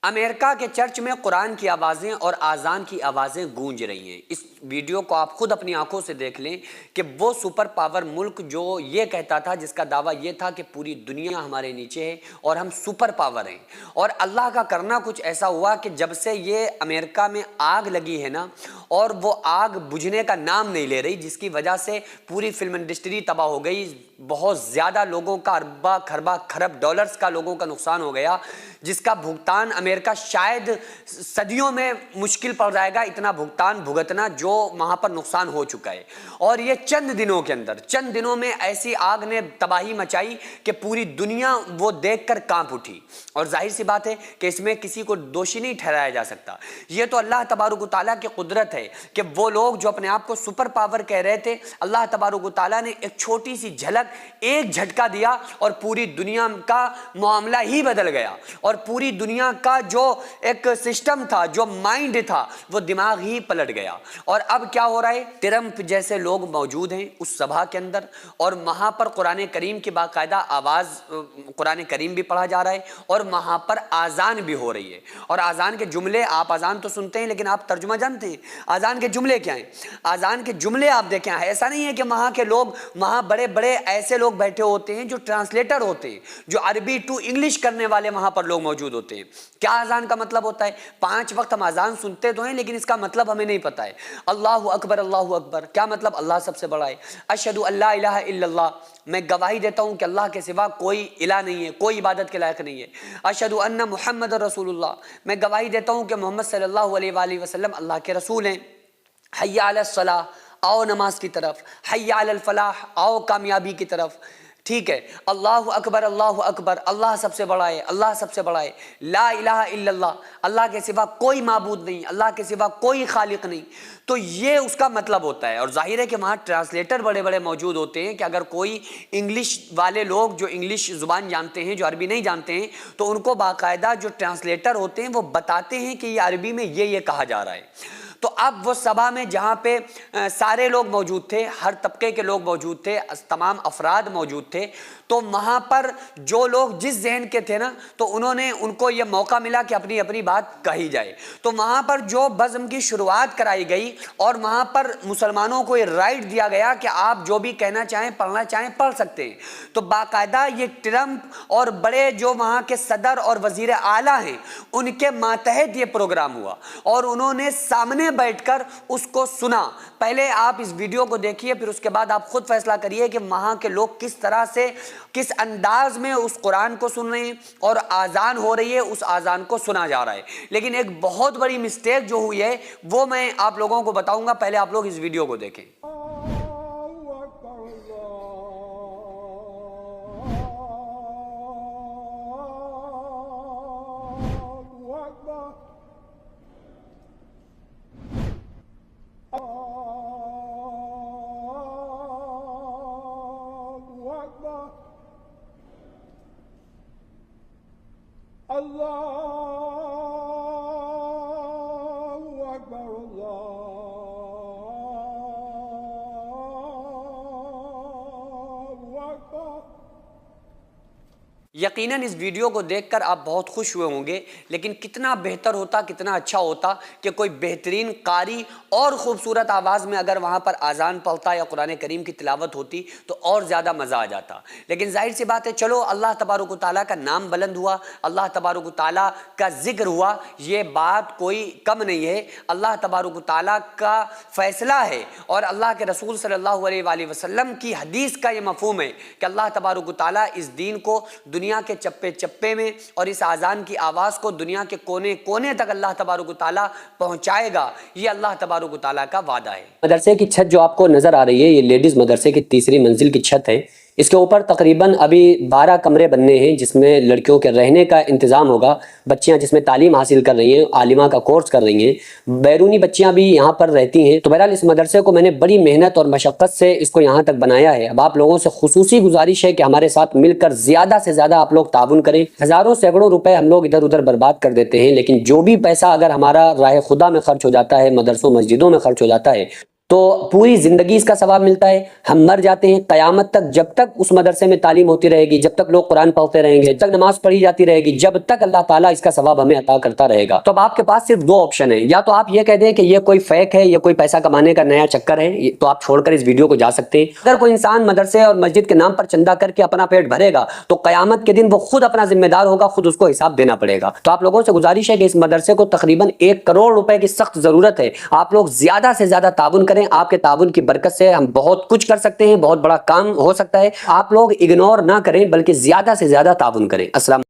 امریکہ کے چرچ میں قرآن کی آوازیں اور اذان کی آوازیں گونج رہی ہیں۔ اس ویڈیو کو آپ خود اپنی آنکھوں سے دیکھ لیں کہ وہ سپر پاور ملک جو یہ کہتا تھا، جس کا دعویٰ یہ تھا کہ پوری دنیا ہمارے نیچے ہے اور ہم سپر پاور ہیں، اور اللہ کا کرنا کچھ ایسا ہوا کہ جب سے یہ امریکہ میں آگ لگی ہے نا، اور وہ آگ بجھنے کا نام نہیں لے رہی، جس کی وجہ سے پوری فلم انڈسٹری تباہ ہو گئی، بہت زیادہ لوگوں کا اربا کھربا کھرب ڈالرز کا لوگوں کا نقصان ہو گیا، جس کا بھگتان امریکہ شاید صدیوں میں مشکل پڑ جائے گا اتنا بھگتان بھگتنا جو وہاں پر نقصان ہو چکا ہے۔ اور یہ چند دنوں کے اندر، چند دنوں میں ایسی آگ نے تباہی مچائی کہ پوری دنیا وہ دیکھ کر کانپ اٹھی، اور ظاہر سی بات ہے کہ اس میں کسی کو دوشی نہیں ٹھہرایا جا سکتا۔ یہ تو اللہ تبارک و تعالیٰ کی قدرت ہے کہ وہ لوگ جو اپنے آپ کو سپر پاور کہہ رہے تھے، اللہ تبارک و تعالیٰ نے ایک چھوٹی سی جھلک، ایک جھٹکا دیا اور پوری دنیا کا معاملہ ہی بدل گیا، اور پوری دنیا کا جو ایک سسٹم تھا، جو مائنڈ تھا، وہ دماغ ہی پلٹ گیا۔ اور اب کیا ہو رہا ہے؟ ٹرمپ جیسے لوگ موجود ہیں اس سبھا کے اندر، اور وہاں پر قرآن کریم کی باقاعدہ آواز، قرآن کریم بھی پڑھا جا رہا ہے، اور وہاں پر آذان بھی ہو رہی ہے۔ اور آذان کے جملے، آپ آذان تو سنتے ہیں لیکن آپ ترجمہ جانتے ہیں آذان کے جملے کیا ہیں؟ آذان کے جملے آپ دیکھیں، ایسا نہیں ہے کہ وہاں کے لوگ، وہاں بڑے بڑے ایسے لوگ بیٹھے ہوتے ہیں جو ٹرانسلیٹر ہوتے ہیں، جو عربی ٹو انگلش کرنے والے وہاں پر لوگ موجود ہوتے ہیں۔ کیا اذان کا مطلب ہوتا ہے؟ 5 وقت ہم اذان سنتے تو ہیں لیکن اس کا مطلب ہمیں نہیں پتہ ہے۔ اللہ اکبر، اللہ اکبر، کیا مطلب؟ اللہ سب سے بڑا ہے۔ اشہد ان لا الہ الا اللہ، میں گواہی دیتا ہوں کہ اللہ کے سوا کوئی الہ نہیں ہے، کوئی عبادت کے لائق نہیں ہے۔ اشہد ان محمد رسول اللہ، میں گواہی دیتا ہوں کہ محمد صلی اللہ علیہ وآلہ وسلم اللہ کے رسول ہیں۔ حی علی الصلاۃ، آؤ نماز کی طرف۔ حی علی الفلاح، آؤ کامیابی کی طرف۔ ٹھیک ہے، اللہ اکبر، اللہ اکبر، اللہ سب سے بڑا ہے، اللہ سب سے بڑا ہے۔ لا الہ الا اللہ، اللہ کے سوا کوئی معبود نہیں، اللہ کے سوا کوئی خالق نہیں۔ تو یہ اس کا مطلب ہوتا ہے، اور ظاہر ہے کہ وہاں ٹرانسلیٹر بڑے بڑے موجود ہوتے ہیں کہ اگر کوئی انگلش والے لوگ جو انگلش زبان جانتے ہیں، جو عربی نہیں جانتے ہیں، تو ان کو باقاعدہ جو ٹرانسلیٹر ہوتے ہیں وہ بتاتے ہیں کہ یہ عربی میں یہ کہا جا رہا ہے۔ تو اب وہ سبھا میں جہاں پہ سارے لوگ موجود تھے، ہر طبقے کے لوگ موجود تھے، تمام افراد موجود تھے، تو وہاں پر جو لوگ جس ذہن کے تھے نا، تو انہوں نے، ان کو یہ موقع ملا کہ اپنی اپنی بات کہی جائے۔ تو وہاں پر جو بزم کی شروعات کرائی گئی، اور وہاں پر مسلمانوں کو یہ رائٹ دیا گیا کہ آپ جو بھی کہنا چاہیں، پڑھنا چاہیں، پڑھ سکتے ہیں۔ تو باقاعدہ یہ ٹرمپ اور بڑے جو وہاں کے صدر اور وزیر اعلیٰ ہیں، ان کے ماتحت یہ پروگرام ہوا، اور انہوں نے سامنے بیٹھ کر اس کو سنا۔ پہلے آپ اس ویڈیو کو دیکھیے، پھر اس کے بعد آپ خود فیصلہ کریے کہ وہاں کے لوگ کس طرح سے، کس انداز میں اس قرآن کو سن رہے ہیں، اور آذان ہو رہی ہے، اس آذان کو سنا جا رہا ہے۔ لیکن ایک بہت بڑی مسٹیک جو ہوئی ہے وہ میں آپ لوگوں کو بتاؤں گا، پہلے آپ لوگ اس ویڈیو کو دیکھیں۔ یقیناً اس ویڈیو کو دیکھ کر آپ بہت خوش ہوئے ہوں گے، لیکن کتنا بہتر ہوتا، کتنا اچھا ہوتا کہ کوئی بہترین قاری اور خوبصورت آواز میں اگر وہاں پر اذان پڑھتا یا قرآن کریم کی تلاوت ہوتی تو اور زیادہ مزہ آ جاتا۔ لیکن ظاہر سی بات ہے، چلو اللہ تبارک و تعالیٰ کا نام بلند ہوا، اللہ تبارک و تعالیٰ کا ذکر ہوا، یہ بات کوئی کم نہیں ہے، اللہ تبارک و تعالیٰ کا فیصلہ ہے، اور اللہ کے رسول صلی اللہ علیہ وآلہ وسلم کی حدیث کا یہ مفہوم ہے کہ اللہ تبارک و تعالیٰ اس دین کو دنیا کے چپے چپے میں، اور اس اذان کی آواز کو دنیا کے کونے کونے تک اللہ تبارک و تعالیٰ پہنچائے گا، یہ اللہ تبارک و تعالیٰ کا وعدہ ہے۔ مدرسے کی چھت جو آپ کو نظر آ رہی ہے، یہ لیڈیز مدرسے کی 3ری منزل کی چھت ہے۔ اس کے اوپر تقریباً ابھی 12 کمرے بننے ہیں جس میں لڑکیوں کے رہنے کا انتظام ہوگا، بچیاں جس میں تعلیم حاصل کر رہی ہیں، عالمہ کا کورس کر رہی ہیں، بیرونی بچیاں بھی یہاں پر رہتی ہیں۔ تو بہرحال اس مدرسے کو میں نے بڑی محنت اور مشقت سے اس کو یہاں تک بنایا ہے۔ اب آپ لوگوں سے خصوصی گزارش ہے کہ ہمارے ساتھ مل کر زیادہ سے زیادہ آپ لوگ تعاون کریں۔ ہزاروں سینکڑوں روپے ہم لوگ ادھر ادھر برباد کر دیتے ہیں، لیکن جو بھی پیسہ اگر ہمارا راہ خدا میں خرچ ہو جاتا ہے، مدرسوں مسجدوں میں خرچ ہو جاتا ہے، تو پوری زندگی اس کا ثواب ملتا ہے. ہم مر جاتے ہیں، قیامت تک جب تک اس مدرسے میں تعلیم ہوتی رہے گی، جب تک لوگ قرآن پڑھتے رہیں گے، جب تک نماز پڑھی جاتی رہے گی، جب تک اللہ تعالیٰ اس کا ثواب ہمیں عطا کرتا رہے گا. تو اب آپ کے پاس صرف دو آپشن ہیں، یا تو آپ یہ کہہ دیں کہ یہ کوئی فیک ہے، یہ کوئی پیسہ کمانے کا نیا چکر ہے، تو آپ چھوڑ کر اس ویڈیو کو جا سکتے ہیں. اگر کوئی انسان مدرسے اور مسجد کے نام پر چندہ کر کے اپنا پیٹ بھرے گا تو قیامت کے دن وہ خود اپنا ذمہ دار ہوگا، خود اس کو حساب دینا پڑے گا. تو آپ لوگوں سے گزارش ہے کہ اس مدرسے کو تقریباً 1 کروڑ روپے کی سخت ضرورت ہے. آپ لوگ زیادہ سے زیادہ تعاون کریں، آپ کے تعاون کی برکت سے ہم بہت کچھ کر سکتے ہیں، بہت بڑا کام ہو سکتا ہے. آپ لوگ اگنور نہ کریں بلکہ زیادہ سے زیادہ تعاون کریں. السلام